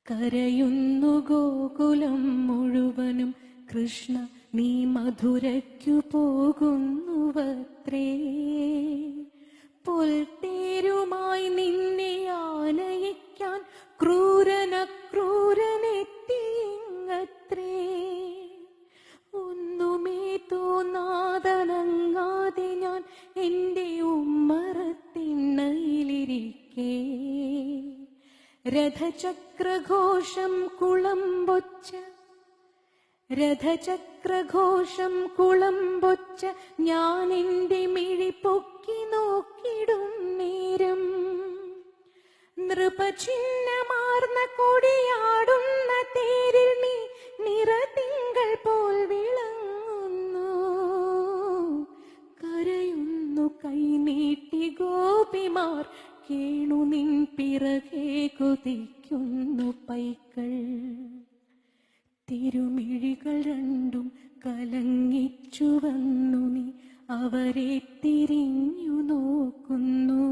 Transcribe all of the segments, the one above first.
കരയുന്നു ഗോകുലം മുഴുവനും കൃഷ്ണ നീ മധുരയ്ക്കു പോകുന്നുവത്രേ. പൊൽത്തേരുമായി നിന്നെ ആനയിക്കാൻ ക്രൂരനെത്തിയിങ്ങത്രേ. ഒന്നുമേ തോന്നാതനങ്ങാതെ ഞാൻ എൻ്റെ ഉമ്മറത്തിണ്ണയിലിരിക്കേ. രഥചക്രഘോഷം കുളമ്പൊച്ച ഞാൻ എൻ്റെ മിഴി പൊക്കി നോക്കിടും നേരം നൃപചിഹ്നമാർന്ന കൊടിയാടുന്ന തേരിൽ നീ നിറതിങ്കൾ പോൽ വിളങ്ങുന്നു. കരയുന്നു കൈനീട്ടി ഗോപിമാർ, കേണു നിൻ പിറകെ കുതിക്കുന്നു പൈക്കൾ. തിരുമിഴികൾ രണ്ടും കലങ്ങിച്ചു വന്നു നീ അവരെ തിരിഞ്ഞു നോക്കുന്നു.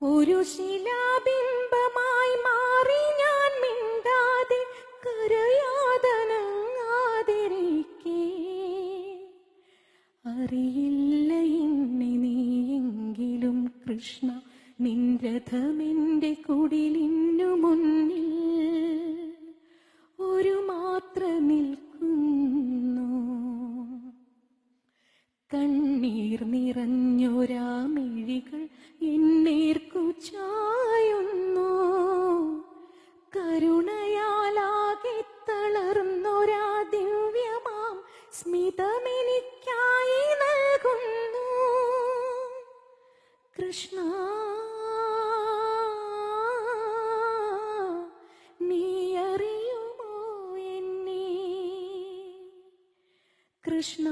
ഒരു ശിലാബിംബമായി മാറി ഞാൻ മിണ്ടാതെ കരയാതനങ്ങാതിരിക്കേ. അറിയില്ല എന്നെ നീയെങ്കിലും കൃഷ്ണ, നിൻ രഥമെന്റെ കുടിലിനു മുന്നിൽ ഒരു മാത്ര നിൽക്കുന്നു. കണ്ണീർ നിറഞ്ഞൊരാ മിഴികൾ എന്നേർക്കു ചായുന്നു. കരുണയാലാകെ തളർന്നൊരാ ദിവ്യമാം സ്മിതമെനിക്കായി നൽകുന്നു. കൃഷ്ണ നീ അറിയുമോ എന്നെ? കൃഷ്ണ